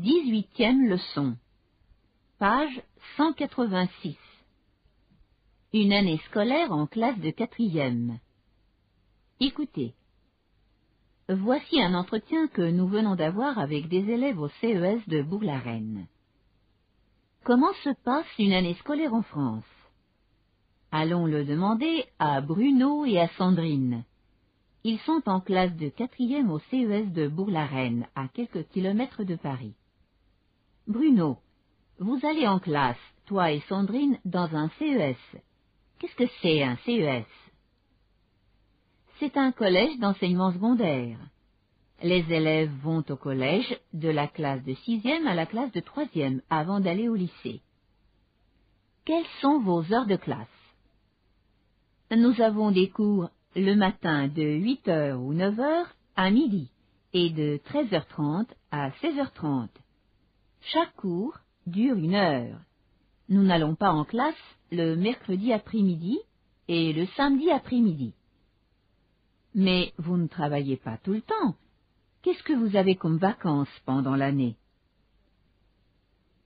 18e leçon. Page 186. Une année scolaire en classe de 4e. Écoutez. Voici un entretien que nous venons d'avoir avec des élèves au CES de Bourg-la-Reine. Comment se passe une année scolaire en France? Allons le demander à Bruno et à Sandrine. Ils sont en classe de 4e au CES de Bourg-la-Reine, à quelques kilomètres de Paris. Bruno, vous allez en classe, toi et Sandrine, dans un CES. Qu'est-ce que c'est un CES? C'est un collège d'enseignement secondaire. Les élèves vont au collège de la classe de 6e à la classe de 3e avant d'aller au lycée. Quelles sont vos heures de classe? Nous avons des cours le matin de 8h ou 9h à midi et de 13h30 à 16h30. Chaque cours dure 1 heure. Nous n'allons pas en classe le mercredi après-midi et le samedi après-midi. Mais vous ne travaillez pas tout le temps. Qu'est-ce que vous avez comme vacances pendant l'année?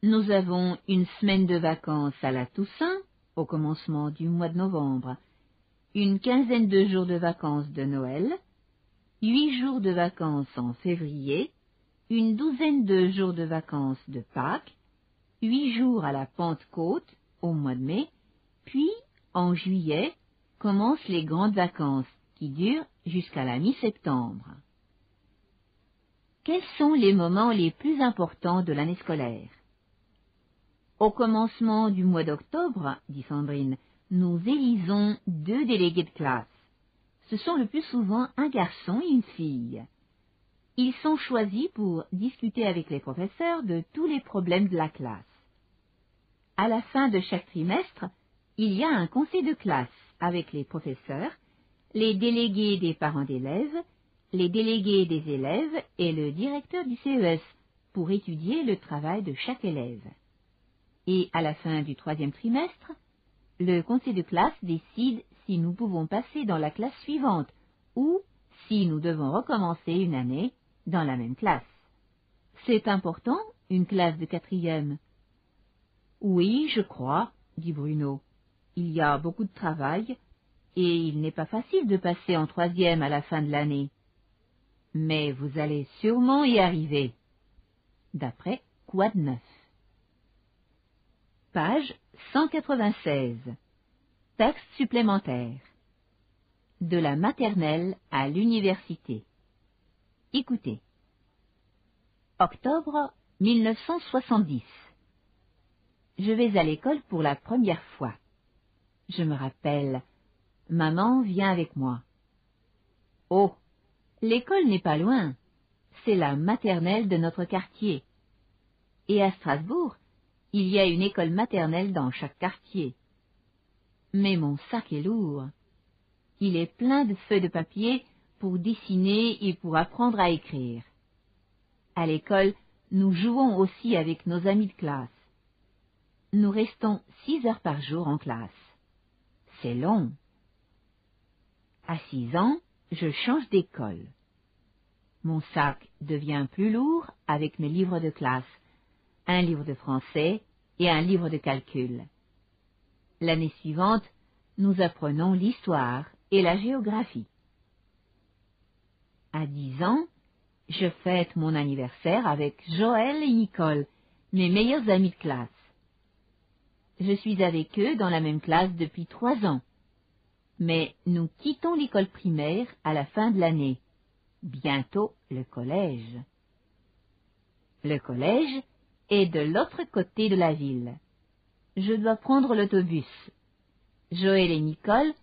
Nous avons une semaine de vacances à la Toussaint, au commencement du mois de novembre, une quinzaine de jours de vacances de Noël, 8 jours de vacances en février, une douzaine de jours de vacances de Pâques, 8 jours à la Pentecôte au mois de mai, puis, en juillet, commencent les grandes vacances qui durent jusqu'à la mi-septembre. Quels sont les moments les plus importants de l'année scolaire? Au commencement du mois d'octobre, dit Sandrine, nous élisons 2 délégués de classe. Ce sont le plus souvent un garçon et une fille. Ils sont choisis pour discuter avec les professeurs de tous les problèmes de la classe. À la fin de chaque trimestre, il y a un conseil de classe avec les professeurs, les délégués des parents d'élèves, les délégués des élèves et le directeur du CES pour étudier le travail de chaque élève. Et à la fin du 3e trimestre, le conseil de classe décide si nous pouvons passer dans la classe suivante ou si nous devons recommencer une année dans la même classe. C'est important, une classe de 4e? Oui, je crois, dit Bruno. Il y a beaucoup de travail et il n'est pas facile de passer en 3e à la fin de l'année. Mais vous allez sûrement y arriver. D'après Quoi de neuf? Page 196. Texte supplémentaire. De la maternelle à l'université. Écoutez. Octobre 1970. Je vais à l'école pour la première fois. Je me rappelle, maman vient avec moi. Oh, l'école n'est pas loin. C'est la maternelle de notre quartier. Et à Strasbourg, il y a une école maternelle dans chaque quartier. Mais mon sac est lourd. Il est plein de feuilles de papier pour dessiner et pour apprendre à écrire. À l'école, nous jouons aussi avec nos amis de classe. Nous restons 6 heures par jour en classe. C'est long. À 6 ans, je change d'école. Mon sac devient plus lourd avec mes livres de classe, un livre de français et un livre de calcul. L'année suivante, nous apprenons l'histoire et la géographie. À 10 ans, je fête mon anniversaire avec Joël et Nicole, mes meilleurs amis de classe. Je suis avec eux dans la même classe depuis 3 ans. Mais nous quittons l'école primaire à la fin de l'année. Bientôt le collège. Le collège est de l'autre côté de la ville. Je dois prendre l'autobus. Joël et Nicole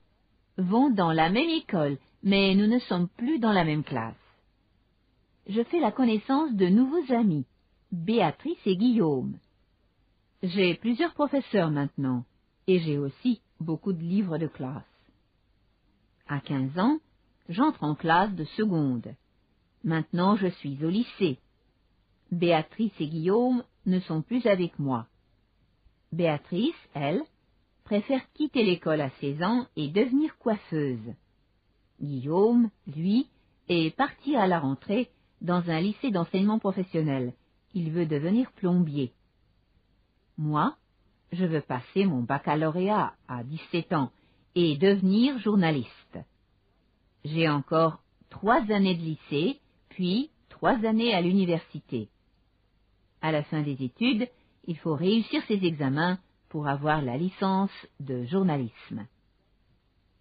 vont dans la même école, mais nous ne sommes plus dans la même classe. Je fais la connaissance de nouveaux amis, Béatrice et Guillaume. J'ai plusieurs professeurs maintenant, et j'ai aussi beaucoup de livres de classe. À 15 ans, j'entre en classe de seconde. Maintenant, je suis au lycée. Béatrice et Guillaume ne sont plus avec moi. Béatrice, elle, préfère quitter l'école à 16 ans et devenir coiffeuse. Guillaume, lui, est parti à la rentrée dans un lycée d'enseignement professionnel il veut devenir plombier. Moi, je veux passer mon baccalauréat à 17 ans et devenir journaliste. J'ai encore 3 années de lycée, puis 3 années à l'université. À la fin des études, il faut réussir ses examens pour avoir la licence de journalisme.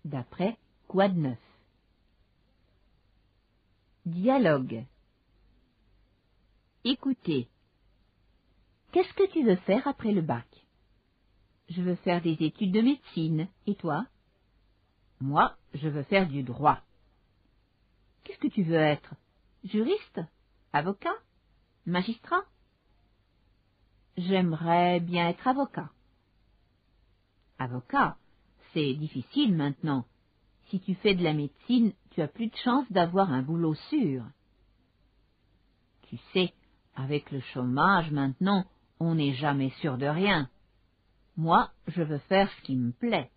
D'après Quoi de neuf? Dialogue. Écoutez. Qu'est-ce que tu veux faire après le bac? Je veux faire des études de médecine. Et toi? Moi, je veux faire du droit. Qu'est-ce que tu veux être? Juriste? Avocat? Magistrat? J'aimerais bien être avocat. Avocat, c'est difficile maintenant. Si tu fais de la médecine, tu as plus de chances d'avoir un boulot sûr. Tu sais, avec le chômage maintenant, on n'est jamais sûr de rien. Moi, je veux faire ce qui me plaît.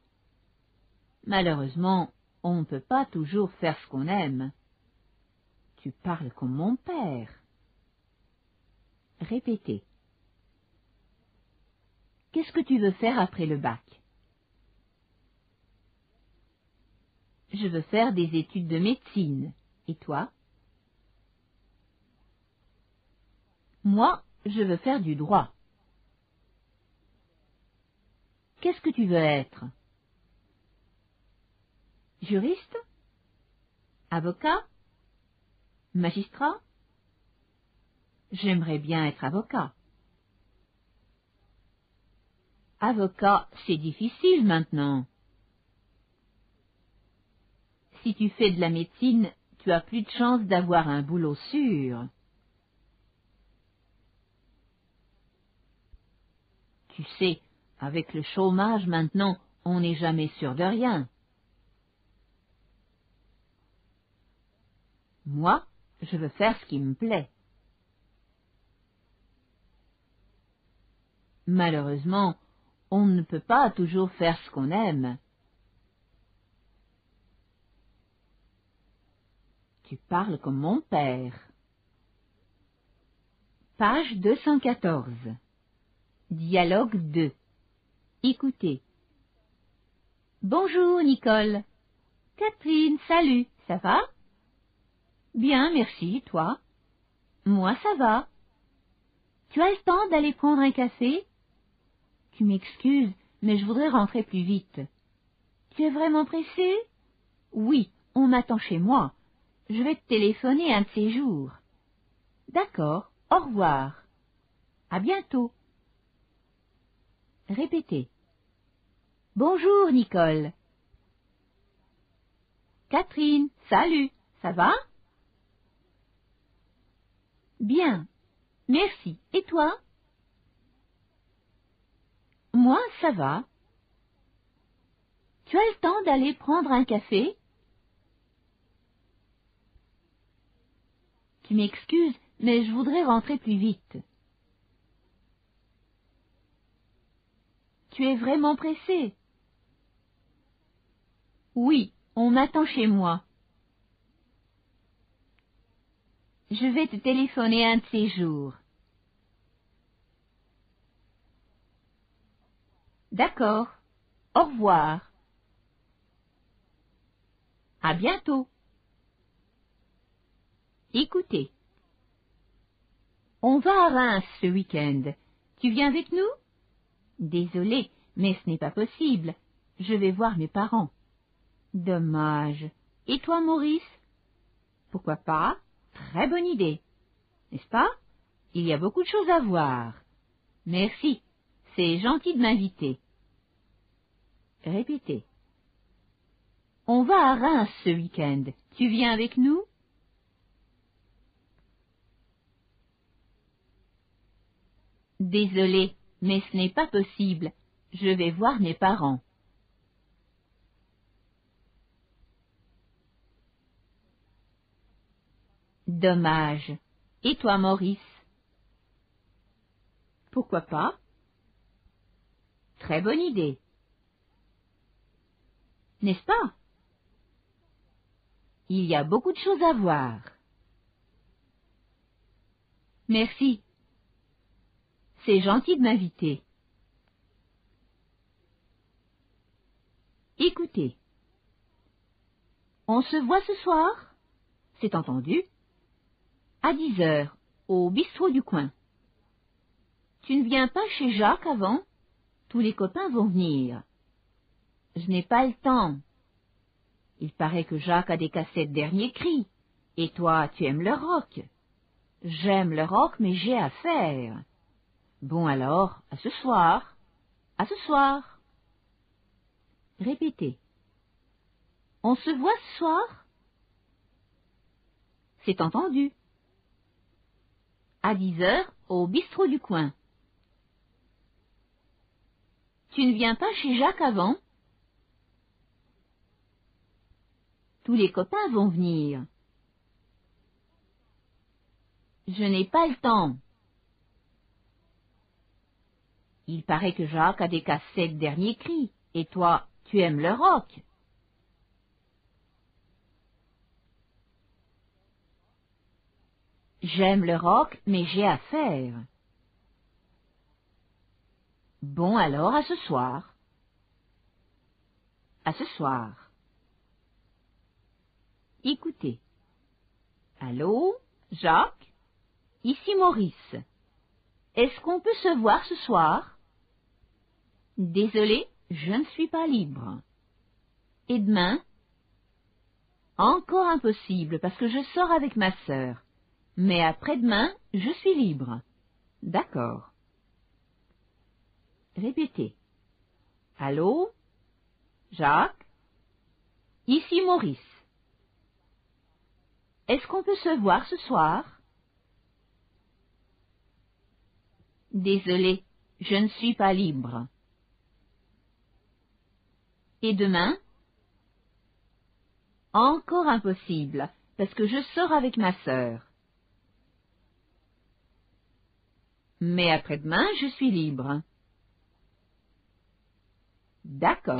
Malheureusement, on ne peut pas toujours faire ce qu'on aime. Tu parles comme mon père. Répétez. Qu'est-ce que tu veux faire après le bac? Je veux faire des études de médecine. Et toi? Moi, je veux faire du droit. Qu'est-ce que tu veux être? Juriste? Avocat? Magistrat? J'aimerais bien être avocat. Avocat, c'est difficile maintenant. Si tu fais de la médecine, tu as plus de chances d'avoir un boulot sûr. Tu sais, avec le chômage maintenant, on n'est jamais sûr de rien. Moi, je veux faire ce qui me plaît. Malheureusement, on ne peut pas toujours faire ce qu'on aime. Tu parles comme mon père. Page 214. Dialogue 2. Écoutez. Bonjour, Nicole. Catherine, salut, ça va? Bien, merci, toi? Moi, ça va. Tu as le temps d'aller prendre un café? Tu m'excuses, mais je voudrais rentrer plus vite. Tu es vraiment pressé? Oui, on m'attend chez moi. Je vais te téléphoner un de ces jours. D'accord, au revoir. À bientôt. Répétez. Bonjour, Nicole. Catherine, salut, ça va? Bien, merci. Et toi? Moi, ça va. Tu as le temps d'aller prendre un café? Tu m'excuses, mais je voudrais rentrer plus vite. Tu es vraiment pressé? Oui, on m'attend chez moi. Je vais te téléphoner un de ces jours. D'accord. Au revoir. À bientôt. Écoutez. On va à Reims ce week-end. Tu viens avec nous? Désolé, mais ce n'est pas possible. Je vais voir mes parents. Dommage. Et toi, Maurice? Pourquoi pas? Très bonne idée. N'est-ce pas? Il y a beaucoup de choses à voir. Merci. C'est gentil de m'inviter. Répétez. On va à Reims ce week-end. Tu viens avec nous? Désolé, mais ce n'est pas possible. Je vais voir mes parents. Dommage. Et toi, Maurice? Pourquoi pas? Très bonne idée. N'est-ce pas? Il y a beaucoup de choses à voir. Merci. C'est gentil de m'inviter. Écoutez. On se voit ce soir? C'est entendu. À 10 heures, au bistrot du coin. Tu ne viens pas chez Jacques avant? Tous les copains vont venir. Je n'ai pas le temps. Il paraît que Jacques a des cassettes dernier cri. Et toi, tu aimes le rock. J'aime le rock, mais j'ai à faire. Bon alors, à ce soir. À ce soir. Répétez. On se voit ce soir? C'est entendu. À 10 heures, au bistrot du coin. Tu ne viens pas chez Jacques avant? Tous les copains vont venir. Je n'ai pas le temps. Il paraît que Jacques a des cassettes dernier cri. Et toi, tu aimes le rock. J'aime le rock, mais j'ai à faire. Bon alors, à ce soir. À ce soir. Écoutez. Allô, Jacques? Ici Maurice. Est-ce qu'on peut se voir ce soir? Désolé, je ne suis pas libre. Et demain? Encore impossible, parce que je sors avec ma sœur. Mais après-demain, je suis libre. D'accord. Répétez. Allô? Jacques? Ici Maurice. Est-ce qu'on peut se voir ce soir? Désolé, je ne suis pas libre. Et demain? Encore impossible, parce que je sors avec ma sœur. Mais après-demain, je suis libre. D'accord.